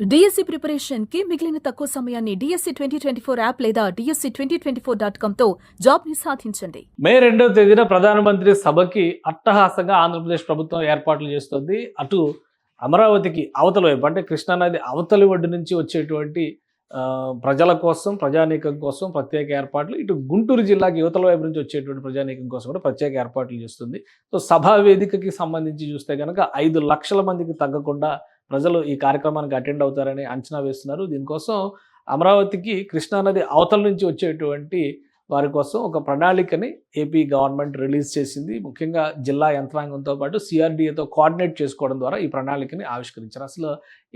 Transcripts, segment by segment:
DSC preparation కి మిగిలిన తక్కువ సమయాన్ని డిఎస్సి 2024 యాప్ లేదా DSC2024.com తో జాబ్ ని సాధించండి. మే 2వ తేదీన ప్రధానమంత్రి సభకి అట్టహాసంగా ఆంధ్రప్రదేశ్ ప్రభుత్వం ఏర్పాట్లు చేస్తుంది. అటు అమరావతికి అవతల వైపు అంటే కృష్ణానది అవతలి ఒడ్డు నుంచి వచ్చేటువంటి ప్రజల కోసం, ప్రజానీకం కోసం ప్రత్యేక ఏర్పాట్లు, ఇటు గుంటూరు జిల్లాకి యువతల వైపు నుంచి వచ్చేటువంటి ప్రజానీకం కోసం కూడా ప్రత్యేక ఏర్పాట్లు చేస్తుంది. సో సభా వేదికకి సంబంధించి చూస్తే కనుక 5 లక్షల మందికి తగ్గకుండా ప్రజలు ఈ కార్యక్రమానికి అటెండ్ అవుతారని అంచనా వేస్తున్నారు. దీనికోసం అమరావతికి కృష్ణానది అవతల నుంచి వచ్చేటువంటి వారి కోసం ఒక ప్రణాళికని ఏపీ గవర్నమెంట్ రిలీజ్ చేసింది. ముఖ్యంగా జిల్లా యంత్రాంగంతో పాటు CRDAతో కోఆర్డినేట్ చేసుకోవడం ద్వారా ఈ ప్రణాళికని ఆవిష్కరించారు. అసలు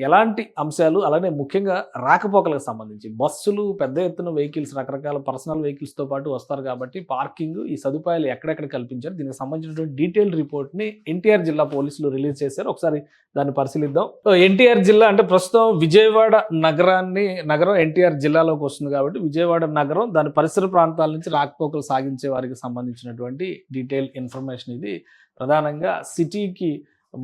ఎలాంటి అంశాలు, అలానే ముఖ్యంగా రాకపోకలకు సంబంధించి బస్సులు, పెద్ద ఎత్తున వెహికల్స్, రకరకాల పర్సనల్ వెహికల్స్తో పాటు వస్తారు కాబట్టి పార్కింగ్, ఈ సదుపాయాలు ఎక్కడెక్కడ కల్పించారు, దీనికి సంబంధించినటువంటి డీటెయిల్ రిపోర్ట్ని ఎన్టీఆర్ జిల్లా పోలీసులు రిలీజ్ చేశారు. ఒకసారి దాన్ని పరిశీలిద్దాం. సో ఎన్టీఆర్ జిల్లా అంటే ప్రస్తుతం విజయవాడ నగరం ఎన్టీఆర్ జిల్లాలోకి వస్తుంది కాబట్టి విజయవాడ నగరం, దాని పరిసర ప్రాంతాల నుంచి రాకపోకలు సాగించే వారికి సంబంధించినటువంటి డీటెయిల్ ఇన్ఫర్మేషన్ ఇది. ప్రధానంగా సిటీకి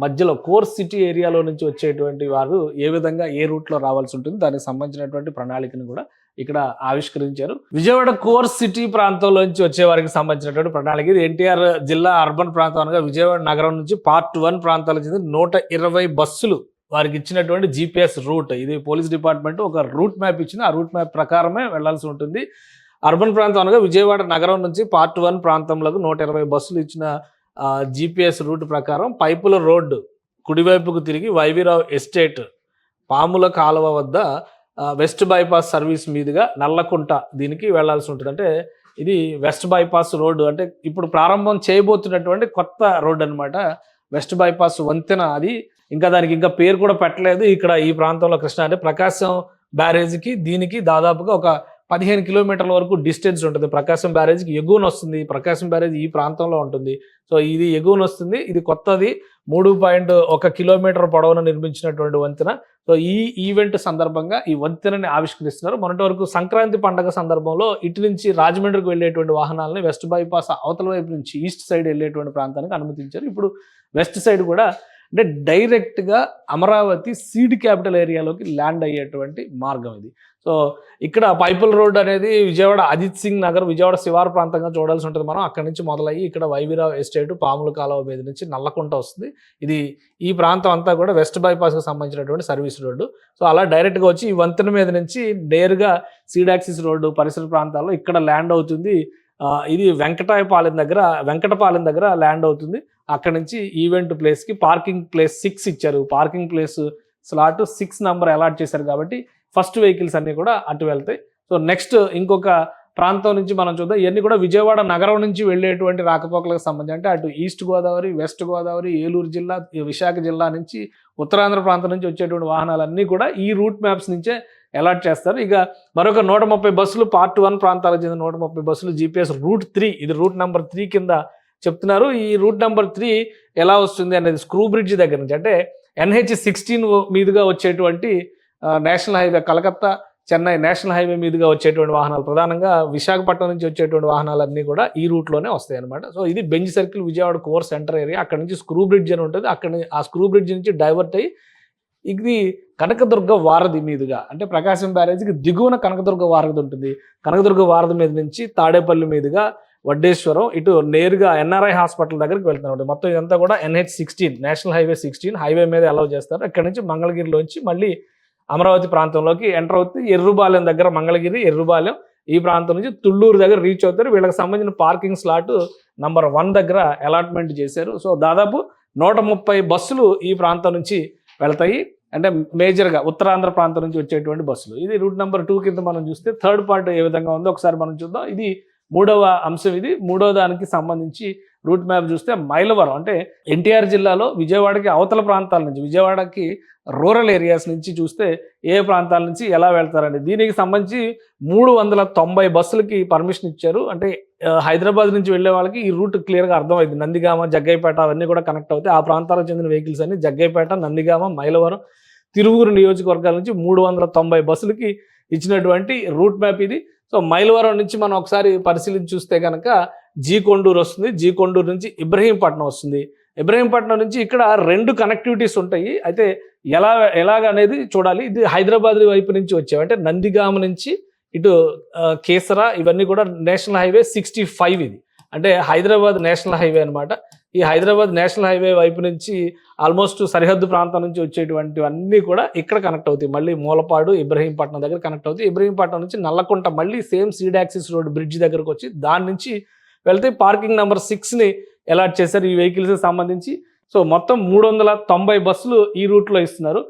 మధ్యలో కోర్ సిటీ ఏరియాలో నుంచి వచ్చేటువంటి వారు ఏ విధంగా ఏ రూట్లో రావాల్సి ఉంటుంది, దానికి సంబంధించినటువంటి ప్రణాళికను కూడా ఇక్కడ ఆవిష్కరించారు. విజయవాడ కోర్ సిటీ ప్రాంతంలో నుంచి వచ్చే వారికి సంబంధించినటువంటి ప్రణాళిక ఇది. ఎన్టీఆర్ జిల్లా అర్బన్ ప్రాంతంగా విజయవాడ నగరం నుంచి పార్ట్ 1 ప్రాంతాలకు చెందిన 120 బస్సులు వారికి ఇచ్చినటువంటి GPS రూట్ ఇది. పోలీస్ డిపార్ట్మెంట్ ఒక రూట్ మ్యాప్ ఇచ్చింది. ఆ రూట్ మ్యాప్ ప్రకారమే వెళ్లాల్సి ఉంటుంది. అర్బన్ ప్రాంతం అనగా విజయవాడ నగరం నుంచి పార్ట్ 1 ప్రాంతంలోకి 120 బస్సులు ఇచ్చిన GPS రూట్ ప్రకారం పైపుల రోడ్డు కుడివైపుకు తిరిగి వైవీరావు ఎస్టేట్, పాముల కాలువ వద్ద వెస్ట్ బైపాస్ సర్వీస్ మీదుగా నల్లకుంట దీనికి వెళ్లాల్సి ఉంటుంది. అంటే ఇది వెస్ట్ బైపాస్ రోడ్డు, అంటే ఇప్పుడు ప్రారంభం చేయబోతున్నటువంటి కొత్త రోడ్డు అనమాట. వెస్ట్ బైపాస్ వంతెన అది. దానికి ఇంకా పేరు కూడా పెట్టలేదు. ఇక్కడ ఈ ప్రాంతంలో కృష్ణా అంటే ప్రకాశం బ్యారేజ్కి దీనికి దాదాపుగా ఒక 15 కిలోమీటర్ల వరకు డిస్టెన్స్ ఉంటుంది. ప్రకాశం బ్యారేజ్కి ఎగువన వస్తుంది. ప్రకాశం బ్యారేజ్ ఈ ప్రాంతంలో ఉంటుంది. సో ఇది ఎగువన వస్తుంది. ఇది కొత్తది 3.1 కిలోమీటర్ పొడవున నిర్మించినటువంటి వంతెన. సో ఈ ఈవెంట్ సందర్భంగా ఈ వంతెనని ఆవిష్కరిస్తున్నారు. మొన్నటి వరకు సంక్రాంతి పండుగ సందర్భంలో ఇటు నుంచి రాజమండ్రికి వెళ్ళేటువంటి వాహనాలని వెస్ట్ బైపాస్ అవతల వైపు నుంచి ఈస్ట్ సైడ్ వెళ్ళేటువంటి ప్రాంతానికి అనుమతించారు. ఇప్పుడు వెస్ట్ సైడ్ కూడా అంటే డైరెక్ట్గా అమరావతి సీడ్ క్యాపిటల్ ఏరియాలోకి ల్యాండ్ అయ్యేటువంటి మార్గం ఇది. సో ఇక్కడ పైపుల్ రోడ్ అనేది విజయవాడ అజిత్ సింగ్ నగర్, విజయవాడ శివారు ప్రాంతంగా చూడాల్సి ఉంటుంది. మనం అక్కడి నుంచి మొదలయ్యి ఇక్కడ వైవీరావు ఎస్టేట్, పాముల కాలువ మీద నుంచి నల్లకుంట వస్తుంది. ఇది ఈ ప్రాంతం అంతా కూడా వెస్ట్ బైపాస్కి సంబంధించినటువంటి సర్వీస్ రోడ్డు. సో అలా డైరెక్ట్గా వచ్చి ఈ వంతెన మీద నుంచి నేరుగా సీడ్ యాక్సిస్ రోడ్డు పరిసర ప్రాంతాల్లో ఇక్కడ ల్యాండ్ అవుతుంది. ఇది వెంకటపాలెం దగ్గర ల్యాండ్ అవుతుంది. అక్కడి నుంచి ఈవెంట్ ప్లేస్కి పార్కింగ్ ప్లేస్ 6 ఇచ్చారు. Parking place slot 6 number allot చేశారు కాబట్టి ఫస్ట్ వెహికల్స్ అన్నీ కూడా అటు వెళ్తాయి. సో నెక్స్ట్ ఇంకొక ప్రాంతం నుంచి మనం చూద్దాం. ఇవన్నీ కూడా విజయవాడ నగరం నుంచి వెళ్ళేటువంటి రాకపోకలకు సంబంధించి అంటే అటు ఈస్ట్ గోదావరి, వెస్ట్ గోదావరి, ఏలూరు జిల్లా, విశాఖ జిల్లా నుంచి ఉత్తరాంధ్ర ప్రాంతం నుంచి వచ్చేటువంటి వాహనాలన్నీ కూడా ఈ రూట్ మ్యాప్స్ నుంచే అలాట్ చేస్తారు. ఇక మరొక 130 బస్సులు పార్ట్ 1 ప్రాంతాలకు చెందిన 130 బస్సులు GPS రూట్ 3, ఇది రూట్ నెంబర్ 3 కింద చెప్తున్నారు. ఈ రూట్ నెంబర్ 3 ఎలా వస్తుంది అనేది స్క్రూ బ్రిడ్జ్ దగ్గర నుంచి అంటే NH16 మీదుగా వచ్చేటువంటి national highway, Calcutta Chennai national highway మీదుగా వచ్చేటువంటి వాహనాలు, ప్రధానంగా విశాఖపట్నం నుంచి వచ్చేటువంటి వాహనాలన్నీ కూడా ఈ రూట్లోనే వస్తాయి అనమాట. సో ఇది Benz circle Vijayawada core centre area. అక్కడ నుంచి స్క్రూ బ్రిడ్జ్ అని ఉంటుంది. ఆ స్క్రూ బ్రిడ్జ్ నుంచి డైవర్ట్ అయ్యి ఇది కనకదుర్గ వారధి మీదుగా అంటే ప్రకాశం బ్యారేజ్కి దిగువన కనకదుర్గ వారధి ఉంటుంది. కనకదుర్గ వారధి మీద నుంచి తాడేపల్లి మీదుగా వడ్డేశ్వరం ఇటు నేరుగా NRI హాస్పిటల్ దగ్గరికి వెళ్తున్నారు. మొత్తం ఇదంతా కూడా NH16 నేషనల్ హైవే 16 హైవే మీద అలౌ చేస్తారు. ఇక్కడ నుంచి మంగళగిరిలోంచి మళ్ళీ అమరావతి ప్రాంతంలోకి ఎంటర్ అవుతుంది. ఎర్రుబాలెం దగ్గర మంగళగిరి, ఎర్రుబాలెం ఈ ప్రాంతం నుంచి తుళ్ళూరు దగ్గర రీచ్ అవుతారు. వీళ్ళకి సంబంధించిన పార్కింగ్ స్లాట్ నంబర్ 1 దగ్గర అలాట్మెంట్ చేశారు. సో దాదాపు 130 బస్సులు ఈ ప్రాంతం నుంచి వెళ్తాయి. అంటే మేజర్గా ఉత్తరాంధ్ర ప్రాంతం నుంచి వచ్చేటువంటి బస్సులు. ఇది రూట్ నెంబర్ 2 కింద మనం చూస్తే థర్డ్ పార్ట్ ఏ విధంగా ఉందో ఒకసారి మనం చూద్దాం. ఇది 3వ అంశం. ఇది 3వ దానికి సంబంధించి రూట్ మ్యాప్ చూస్తే మైలవరం అంటే ఎన్టీఆర్ జిల్లాలో విజయవాడకి అవతల ప్రాంతాల నుంచి, విజయవాడకి రూరల్ ఏరియాస్ నుంచి చూస్తే ఏ ప్రాంతాల నుంచి ఎలా వెళ్తారండి. దీనికి సంబంధించి 390 బస్సులకి పర్మిషన్ ఇచ్చారు. అంటే హైదరాబాద్ నుంచి వెళ్ళే వాళ్ళకి ఈ రూట్ క్లియర్గా అర్థమైంది. నందిగామ, జగ్గైపేట అవన్నీ కూడా కనెక్ట్ అవుతాయి. ఆ ప్రాంతాలకు చెందిన వెహికల్స్ అన్ని జగ్గైపేట, నందిగామ, మైలవరం, తిరువురు నియోజకవర్గాల నుంచి 390 బస్సులకి ఇచ్చినటువంటి రూట్ మ్యాప్ ఇది. సో మైలవరం నుంచి మనం ఒకసారి పరిశీలించి చూస్తే కనుక కొండూరు వస్తుంది. కొండూరు నుంచి ఇబ్రహీంపట్నం వస్తుంది. ఇబ్రహీంపట్నం నుంచి ఇక్కడ 2 కనెక్టివిటీస్ ఉంటాయి. అయితే ఎలాగ అనేది చూడాలి. ఇది హైదరాబాద్ వైపు నుంచి వచ్చేవి, అంటే నందిగామ నుంచి ఇటు కేసరా ఇవన్నీ కూడా నేషనల్ హైవే 65 ఇది, అంటే హైదరాబాద్ నేషనల్ హైవే అనమాట. ఈ హైదరాబాద్ నేషనల్ హైవే వైపు నుంచి ఆల్మోస్ట్ సరిహద్దు ప్రాంతం నుంచి వచ్చేటువంటివన్నీ కూడా ఇక్కడ కనెక్ట్ అవుతాయి. మళ్ళీ మూలపాడు ఇబ్రహీంపట్నం దగ్గర కనెక్ట్ అవుతాయి. ఇబ్రహీంపట్నం నుంచి నల్లకుంట మళ్ళీ సేమ్ సీడాక్సిస్ రోడ్ బ్రిడ్జ్ దగ్గరకు వచ్చి దాని నుంచి వెళ్తే పార్కింగ్ నెంబర్ 6ని అలాట్ చేశారు ఈ వెహికల్స్కి సంబంధించి. సో మొత్తం 390 బస్సులు ఈ రూట్లో ఇస్తున్నారు.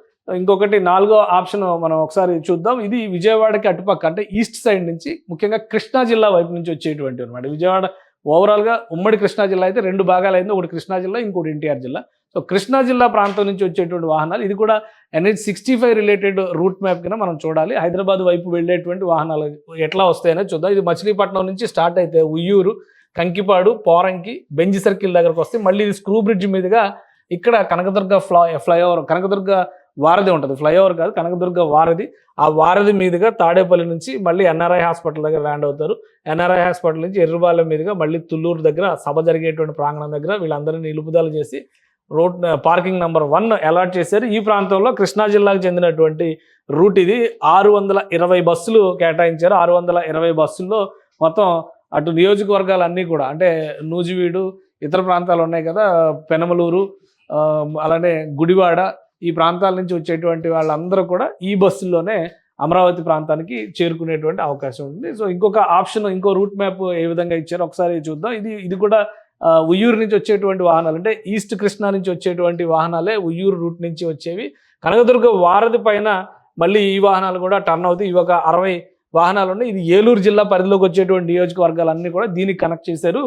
ఇంకొకటి 4వ ఆప్షన్ మనం ఒకసారి చూద్దాం. ఇది విజయవాడకి అటుపక్క, అంటే ఈస్ట్ సైడ్ నుంచి ముఖ్యంగా కృష్ణా జిల్లా వైపు నుంచి వచ్చేటువంటి అనమాట. విజయవాడ ఓవరాల్గా ఉమ్మడి కృష్ణా జిల్లా అయితే 2 భాగాలు అయింది, ఒకటి కృష్ణా జిల్లా, ఇంకోటి ఎన్టీఆర్ జిల్లా. సో కృష్ణా జిల్లా ప్రాంతం నుంచి వచ్చేటువంటి వాహనాలు, ఇది కూడా NH-65 రిలేటెడ్ రూట్ మ్యాప్ కింద మనం చూడాలి. హైదరాబాద్ వైపు వెళ్ళేటువంటి వాహనాలు ఎట్లా వస్తాయనేది చూద్దాం. ఇది మచిలీపట్నం నుంచి స్టార్ట్ అయితే ఉయ్యూరు, కంకిపాడు, పోరంకి, బెంజ్ సర్కిల్ దగ్గరకు వస్తే మళ్ళీ ఇది స్క్రూ బ్రిడ్జ్ మీదుగా ఇక్కడ కనకదుర్గ ఫ్లైఓవర్, కనకదుర్గ వారధి ఉంటుంది, ఫ్లైఓవర్ కాదు కనకదుర్గ వారధి, ఆ వారధి మీదుగా తాడేపల్లి నుంచి మళ్ళీ NRI హాస్పిటల్ దగ్గర ల్యాండ్ అవుతారు. NRI హాస్పిటల్ నుంచి ఎర్రబాలెం మీదుగా మళ్ళీ తుళ్ళూరు దగ్గర సభ జరిగేటువంటి ప్రాంగణం దగ్గర వీళ్ళందరినీ నిలుపుదల చేసి రోడ్ పార్కింగ్ నెంబర్ 1 అలాట్ చేశారు. ఈ ప్రాంతంలో కృష్ణా జిల్లాకు చెందినటువంటి రూట్ ఇది. 620 బస్సులు కేటాయించారు. 620 బస్సుల్లో మొత్తం అటు నియోజకవర్గాలన్నీ కూడా, అంటే నూజివీడు, ఇతర ప్రాంతాలు ఉన్నాయి కదా, పెనమలూరు, అలానే గుడివాడ, ఈ ప్రాంతాల నుంచి వచ్చేటువంటి వాళ్ళందరూ కూడా ఈ బస్సుల్లోనే అమరావతి ప్రాంతానికి చేరుకునేటువంటి అవకాశం ఉంది. సో ఇంకొక ఆప్షన్, ఇంకో రూట్ మ్యాప్ ఏ విధంగా ఇచ్చారో ఒకసారి చూద్దాం. ఇది కూడా ఉయ్యూరు నుంచి వచ్చేటువంటి వాహనాలు, అంటే ఈస్ట్ కృష్ణా నుంచి వచ్చేటువంటి వాహనాలే ఉయ్యూరు రూట్ నుంచి వచ్చేవి. కనకదుర్గ వారధి పైన మళ్ళీ ఈ వాహనాలు కూడా టర్న్ అవుతాయి. ఇవి ఒక 60 వాహనాలు ఉన్నాయి. ఇది ఏలూరు జిల్లా పరిధిలోకి వచ్చేటువంటి నియోజకవర్గాలన్నీ కూడా దీనికి కనెక్ట్ చేశారు.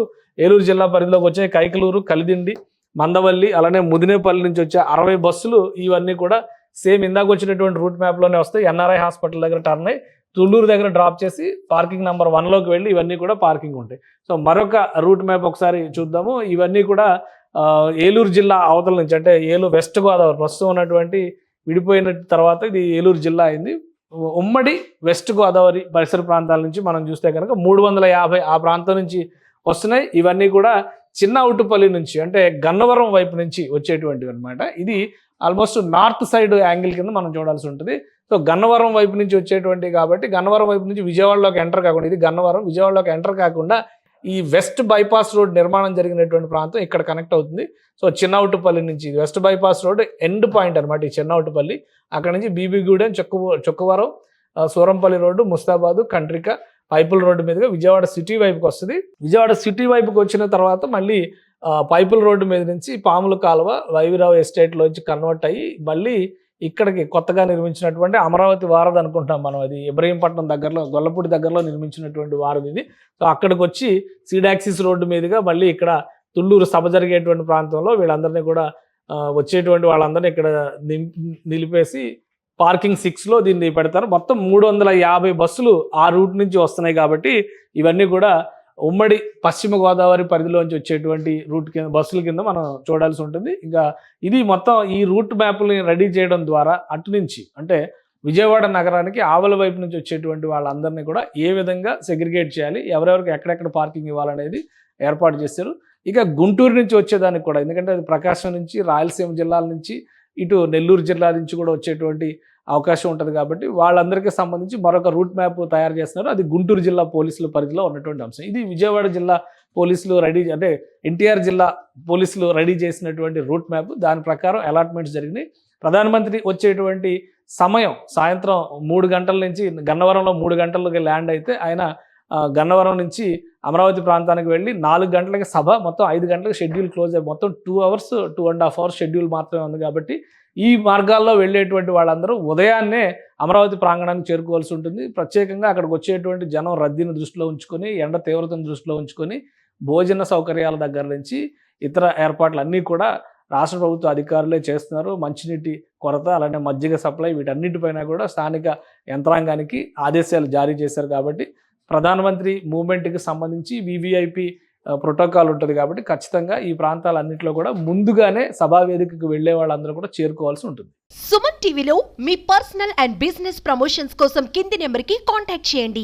ఏలూరు జిల్లా పరిధిలోకి వచ్చే కైకలూరు, కలిదిండి, మందవల్లి, అలానే ముదినేపల్లి నుంచి వచ్చే 60 బస్సులు ఇవన్నీ కూడా సేమ్ ఇందాక వచ్చినటువంటి రూట్ మ్యాప్లోనే వస్తాయి. NRI హాస్పిటల్ దగ్గర టర్న్ అయ్యి తుళ్ళూరు దగ్గర డ్రాప్ చేసి పార్కింగ్ నెంబర్ 1లోకి వెళ్ళి ఇవన్నీ కూడా పార్కింగ్ ఉంటాయి. సో మరొక రూట్ మ్యాప్ ఒకసారి చూద్దాము. ఇవన్నీ కూడా ఏలూరు జిల్లా అవతల నుంచి, అంటే ఏలూరు వెస్ట్ గోదావరి ప్రస్తుతం ఉన్నటువంటి విడిపోయిన తర్వాత ఇది ఏలూరు జిల్లా అయింది. ఉమ్మడి వెస్ట్ గోదావరి పరిసర ప్రాంతాల నుంచి మనం చూస్తే కనుక 350 ఆ ప్రాంతం నుంచి వస్తున్నాయి. ఇవన్నీ కూడా చిన్న ఉట్టుపల్లి నుంచి, అంటే గన్నవరం వైపు నుంచి వచ్చేటువంటివి అనమాట. ఇది ఆల్మోస్ట్ నార్త్ సైడ్ యాంగిల్ కింద మనం చూడాల్సి ఉంటుంది. సో గన్నవరం వైపు నుంచి వచ్చేటువంటి కాబట్టి గన్నవరం వైపు నుంచి విజయవాడలోకి ఎంటర్ కాకుండా, ఇది గన్నవరం, విజయవాడలోకి ఎంటర్ కాకుండా ఈ వెస్ట్ బైపాస్ రోడ్ నిర్మాణం జరిగినటువంటి ప్రాంతం ఇక్కడ కనెక్ట్ అవుతుంది. సో చిన్నవుట్టుపల్లి నుంచి west bypass road end point అనమాట ఈ చిన్నవుట్టుపల్లి. అక్కడ నుంచి బీబీగూడెం, చొక్కవరం, సూరంపల్లి రోడ్డు, ముస్తాబాదు, కంట్రిక, పైపుల్ రోడ్డు మీదుగా విజయవాడ సిటీ వైపుకి వస్తుంది. విజయవాడ సిటీ వైపుకి వచ్చిన తర్వాత మళ్ళీ పైపుల్ రోడ్డు మీద నుంచి పాముల కాలువ, వైవిరావు ఎస్టేట్లోంచి కన్వర్ట్ అయ్యి మళ్ళీ ఇక్కడికి కొత్తగా నిర్మించినటువంటి అమరావతి వారధి అనుకుంటాం మనం. అది ఇబ్రహీంపట్నం దగ్గరలో, గొల్లపూడి దగ్గరలో నిర్మించినటువంటి వారధి ఇది. సో అక్కడికి వచ్చి సీడాక్సిస్ రోడ్డు మీదుగా మళ్ళీ ఇక్కడ తుళ్ళూరు సభ జరిగేటువంటి ప్రాంతంలో వీళ్ళందరినీ కూడా వచ్చేటువంటి వాళ్ళందరినీ ఇక్కడ నిలిపేసి పార్కింగ్ 6లో దీన్ని పెడతారు. మొత్తం 350 బస్సులు ఆ రూట్ నుంచి వస్తున్నాయి కాబట్టి ఇవన్నీ కూడా ఉమ్మడి పశ్చిమ గోదావరి పరిధిలోంచి వచ్చేటువంటి రూట్ కింద బస్సుల కింద మనం చూడాల్సి ఉంటుంది. ఇంకా ఇది మొత్తం ఈ రూట్ మ్యాప్ని రెడీ చేయడం ద్వారా అటు నుంచి, అంటే విజయవాడ నగరానికి ఆవల వైపు నుంచి వచ్చేటువంటి వాళ్ళందరినీ కూడా ఏ విధంగా సెగ్రిగేట్ చేయాలి, ఎవరెవరికి ఎక్కడెక్కడ పార్కింగ్ ఇవ్వాలనేది ఏర్పాటు చేశారు. ఇక గుంటూరు నుంచి వచ్చేదానికి కూడా, ఎందుకంటే అది ప్రకాశం నుంచి, రాయలసీమ జిల్లాల నుంచి, ఇటు నెల్లూరు జిల్లా నుంచి కూడా వచ్చేటువంటి అవకాశం ఉంటుంది కాబట్టి వాళ్ళందరికీ సంబంధించి మరొక రూట్ మ్యాప్ తయారు చేస్తున్నారు. అది గుంటూరు జిల్లా పోలీసుల పరిధిలో ఉన్నటువంటి అంశం. ఇది విజయవాడ జిల్లా పోలీసులు రెడీ, అంటే ఎన్టీఆర్ జిల్లా పోలీసులు రెడీ చేసినటువంటి రూట్ మ్యాప్. దాని ప్రకారం అలాట్మెంట్స్ జరిగినాయి. ప్రధానమంత్రి వచ్చేటువంటి సమయం సాయంత్రం 3 గంటల నుంచి, గన్నవరంలో 3 గంటలకి ల్యాండ్ అయితే ఆయన గన్నవరం నుంచి అమరావతి ప్రాంతానికి వెళ్ళి 4 గంటలకి సభ, మొత్తం 5 గంటలకు షెడ్యూల్ క్లోజ్ అయ్యి మొత్తం 2 అవర్స్ 2.5 అవర్స్ షెడ్యూల్ మాత్రమే ఉంది. కాబట్టి ఈ మార్గాల్లో వెళ్ళేటువంటి వాళ్ళందరూ ఉదయాన్నే అమరావతి ప్రాంగణానికి చేరుకోవాల్సి ఉంటుంది. ప్రత్యేకంగా అక్కడికి వచ్చేటువంటి జనం రద్దీని దృష్టిలో ఉంచుకొని, ఎండ తీవ్రతను దృష్టిలో ఉంచుకొని, భోజన సౌకర్యాల దగ్గర నుంచి ఇతర ఏర్పాట్లు అన్నీ కూడా రాష్ట్ర ప్రభుత్వ అధికారులే చేస్తున్నారు. మంచినీటి కొరత, అలానే మజ్జిగ సప్లై, వీటన్నిటిపైన కూడా స్థానిక యంత్రాంగానికి ఆదేశాలు జారీ చేశారు. కాబట్టి ప్రధానమంత్రి మూవ్మెంట్కి సంబంధించి VVIP ప్రోటోకాల్ ఉంటుంది కాబట్టి ఖచ్చితంగా ఈ ప్రాంతాలన్నింటిలో కూడా ముందుగానే సభా వేదికకు వెళ్లే వాళ్ళందరూ కూడా చేరుకోవాల్సి ఉంటుంది. సుమన్ టీవీలో మీ పర్సనల్ అండ్ బిజినెస్ ప్రమోషన్స్ కోసం కింది నెంబర్కి కాంటాక్ట్ చేయండి.